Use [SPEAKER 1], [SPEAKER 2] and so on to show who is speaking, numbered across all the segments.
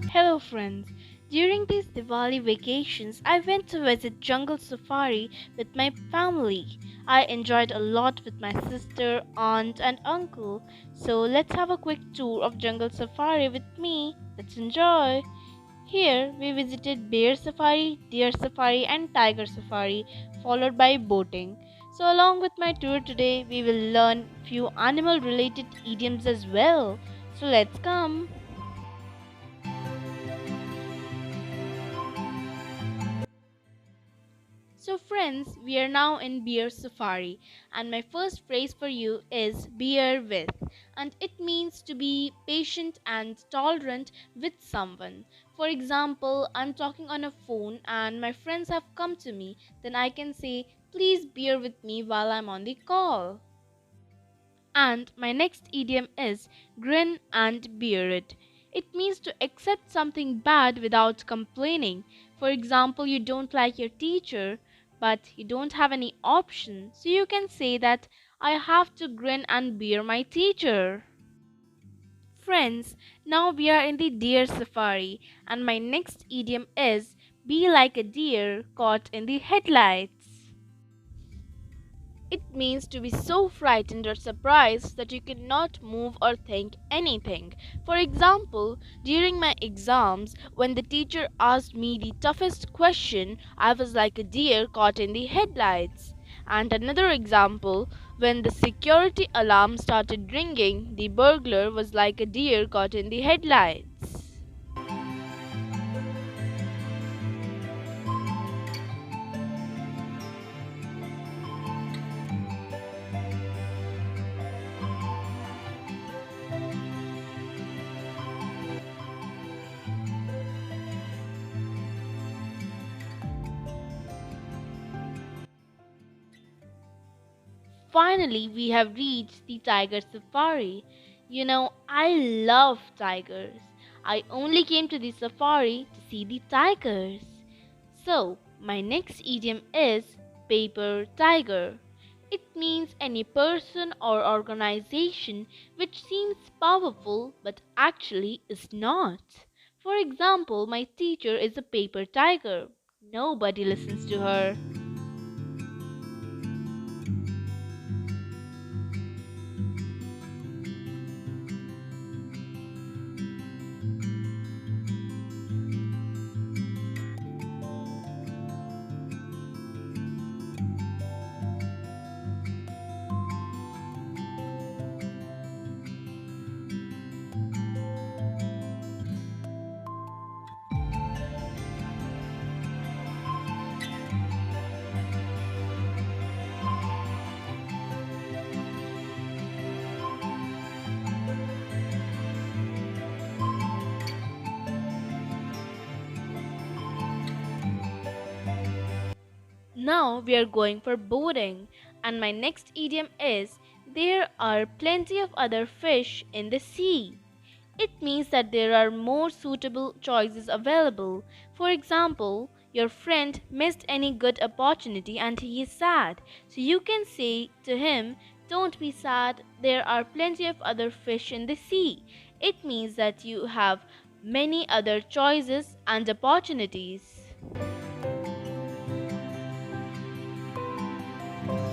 [SPEAKER 1] Hello friends. During these Diwali vacations, I went to visit jungle safari with my family. I enjoyed a lot with my sister, aunt and uncle. So let's have a quick tour of jungle safari with me. Let's enjoy. Here we visited bear safari, deer safari and tiger safari followed by boating. So along with my tour today, we will learn few animal related idioms as well. So let's come. So, friends, we are now in beer safari, and my first phrase for you is bear with, and it means to be patient and tolerant with someone. For example, I'm talking on a phone and my friends have come to me, then I can say, please bear with me while I'm on the call. And my next idiom is grin and bear it. It means to accept something bad without complaining. For example, you don't like your teacher, but you don't have any option, so you can say that I have to grin and bear my teacher. Friends, now we are in the deer safari, and my next idiom is be like a deer caught in the headlights. It means to be so frightened or surprised that you cannot move or think anything. For example, during my exams, when the teacher asked me the toughest question, I was like a deer caught in the headlights. And another example, when the security alarm started ringing, the burglar was like a deer caught in the headlights. Finally, we have reached the tiger safari. You know, I love tigers. I only came to the safari to see the tigers. So, my next idiom is paper tiger. It means any person or organization which seems powerful but actually is not. For example, my teacher is a paper tiger. Nobody listens to her. Now we are going for boating, and my next idiom is there are plenty of other fish in the sea. It means that there are more suitable choices available. For example, your friend missed any good opportunity and he is sad. So you can say to him, don't be sad, there are plenty of other fish in the sea. It means that you have many other choices and opportunities.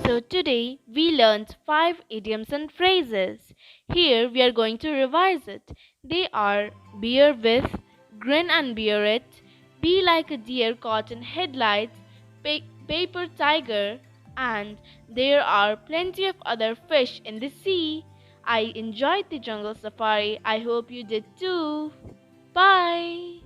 [SPEAKER 1] So today we learned 5 idioms and phrases. Here we are going to revise it. They are bear with, grin and bear it, be like a deer caught in headlights, paper tiger, and there are plenty of other fish in the sea. I enjoyed the jungle safari. I hope you did too. Bye.